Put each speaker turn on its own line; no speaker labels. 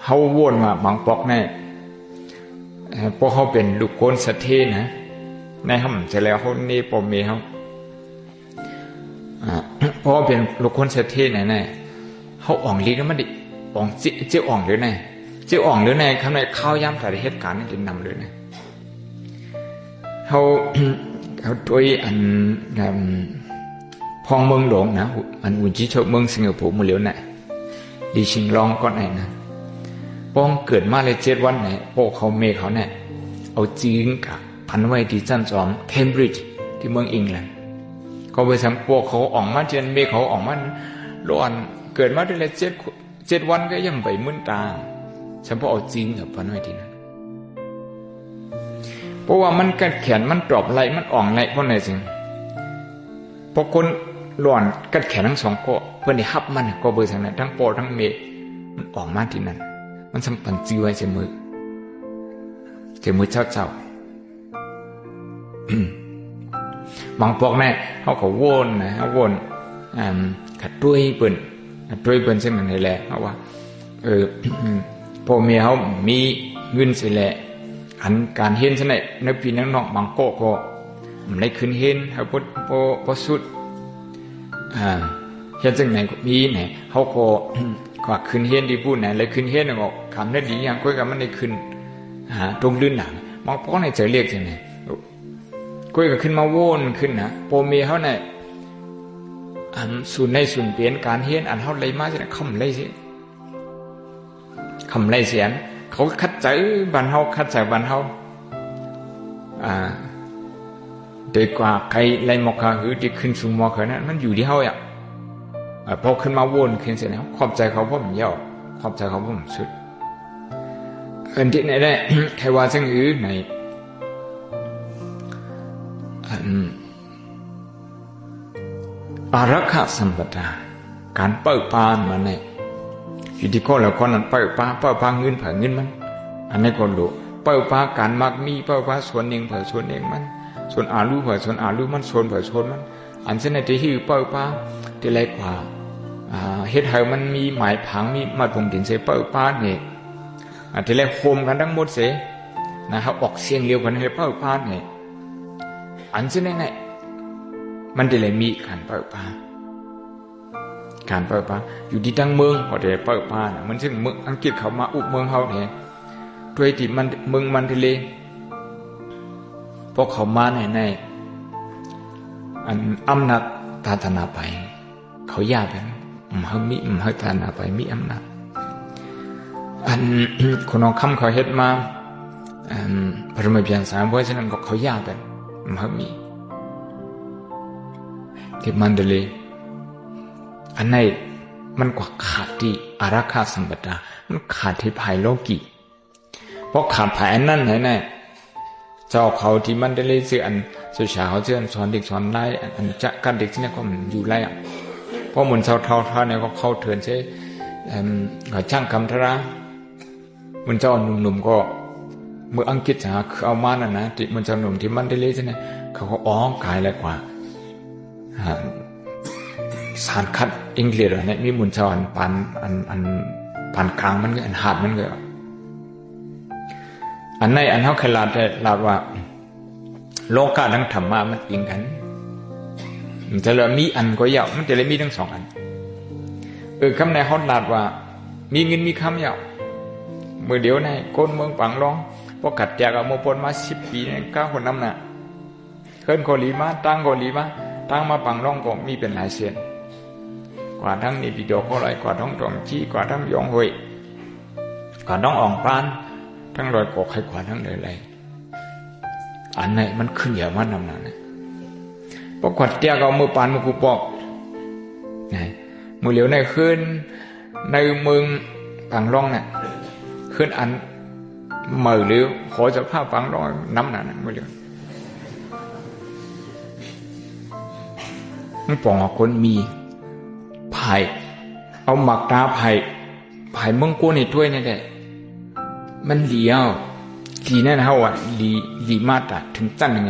เขาวนมาบางปอกแน่พวกเขาเป็นลูกคนสะเทนะในห้องเสร็จแล้วเขานี่ปมเมียเขาเพราะเป็นลูกคนสะเทไหนเขาอ่องลีก็มันดิอ่องเจ้าอ่องหรือไงเจ้าอ่องหรือไงคำในข้าวย่ำแต่เหตุการณ์นี่จะนำเลยนะเขาด้วยอันพองเมืองหลวงนะอันอุ่นชิโชเมืองสิงคโปร์มือเหลียวน่ะดีชิงลองก้อนไหนนะป้องเกิดมาเลย7 วันไหนโป้เขาเมย์เขาเนี่ยเอาจีนกับพันไว้ที่จันทร์2เคมบริดจ์ที่เมืองอังกฤษเขาไปทำพวกเขาออกมาเจนเมย์เขาออกมาล้วนเกิดมาได้เลย7 วันก็ยังไปมึนตาฉันพอเอาจีนกับพันไว้ที่นั่นเพราะว่ามันกัดแขนมันตรอบไหลมันอ่องไหลเพราะไหนสิเพราะคนหล่อนกัดแขนทั้ง2ก็เพื่อนได้ฮับมันก็เบอร์ทางนั้นทั้งโปทั้งเมย์มันออกมาที่นั่นมันสัมพันธ์จีไว้เสมอเจ้าบางพวกเนี่ยเขาก็วนนะเขาวนขัดด้วยเปิ่นเส้นมันนี่แหละเพราะว่าพ่อเมียเขามีเงินเสียแหละอันการเห็นเช่นนั้นในปีนังนอกบางโก้ก็มันได้ขึ้นเห็นเขาพอสุดเห็นจังไหนมีไหนเขาก็กว่าขึ้นเห็นดีพูดไหนเลยขึ้นเห็นก็คำนั้นดีอย่างก้อยกับมันได้ขึ้นตรงลื่นหลังบางพวกในใจเรียกจังไหนก้อยก็ขึ้นมาโวนขึ้นนะโปเมียเขาเนี่ยส่วนในส่วนเปลี่ยนการเห็นอันเขาเลยมาใช่ไหมคำเลยสิคำเลยเสียนเขาคัดใจบันเฮาคัดใจบันเฮาดีกว่าใครไล่หมอกหรือที่ขึ้นสูงหมอกนั้นมันอยู่ที่เฮาพอขึ้นมาวนขึ้นเสร็จแล้วขอบใจเขาเพราะผมเย่าขอบใจเขาเพราะผมสุดอันที่ไหนได้ใครว่าซึ่งในอารักขาสัมปทาการเปิดปานมาในอยู่ที่ข้อแล้วข้อนั้นเปิดปาเงินเผยเงินมันอันนี้ก็รู้เปิดปาการมักมีเปิดปาส่วนหนึ่งเผยส่วนเองมันส่วนอาลูเผยส่วนอาลูมันส่วนเผยส่วนมันอันเช่นในที่เปิดปาที่ไรกว่าเฮ็ดให้มันมีหมายผังมีมาตรงดินเสเปิดปาเนี่ยที่ไรโฮมกันทั้งหมดเสนะครับออกเสียงเดียวกันให้เปิดปาเนี่ยอันเช่นไงมันจะเลยมีการเปิดปาอยู่ที่ทั้งเมืองพอได้เปิดปามันซึ่งเมืองอังกฤษเขามาอุบเมืองเขาเนี่ยด้วยที่มันเมืองมันทะเลพวกเขามาในอันอำนาจตาธนาไปเขายากไปเขามีเขาตาธนาไปมีอำนาจอันคนเอาคำเขาเฮ็ดมาพระมเหสีเพราะฉะนั้นก็เขายากไปเขามีที่มันทะเลอันไหนมันกว่าขาดที่อารักขาสัมปทามันขาดที่ภายโลกีเพราะขาดภายอันนั้นไหนเจ้าเขาที่มันได้เลยสื่ออันสื่อสาวเชื่อสอนเด็กสอนไล่อันจะการเด็กที่นี่ก็มันอยู่ไล่เพราะเหมือนชาวเท่าเนี่ยก็เข้าเถื่อนใช่ช่างคำทรามันเจ้าหนุ่มๆก็เมื่ออังกฤษจะเอามาน่ะนะที่มันเจ้าหนุ่มที่มันได้เลยใช่ไหมเขาก็อ้องกายอะไรกว่าสารคัดอังกฤษเนี่ยมีมุนชอนปานกลางมันก็อันหาดมันก็อันในอันเขาขลาดลาว่าโลกาทั้งธรรมะมันอิงกันมันจะเลยมีอันก็ยาวมันจะเลยมีทั้ง2 อันคำในเขาลาดว่ามีเงินมีคำยาวเมื่อเดี๋ยวในก้นเมืองปังร้องพอขัดแจกเอาโมปนมา10 ปีเนี่ย9 คนน้ำหนักเคลื่อนโกลีมาตั้งโกลีมาตั้งมาปังร้องก็มีเป็นหลายเสียนกว่าทั้งนี่ปีโดก็เลยกว่าทั้งตรงชี้กว่าทั้งยองหวยกว่าทั้งอ่องปานทั้งรอยกอกไข่ขวาทั้งเลยอันไหนมันขึ้นเยอะมากนำหนักเนี่ยพอขวัดเตี้ยเอามือปานมือกูปอกมือเหลียวในขึ้นในเมืองปังร้องเนี่ยขึ้นอันมือเหลียวขอจะผ้าปังร้องน้ำหนักมือเหลียวมันปองคนมีไผ่เอาหมักตาไผ่เมืองกูนี่ด้วยนี่แหละมันเหลียวลีนั่นเขาลีมาตาถึงจันหนึ่ง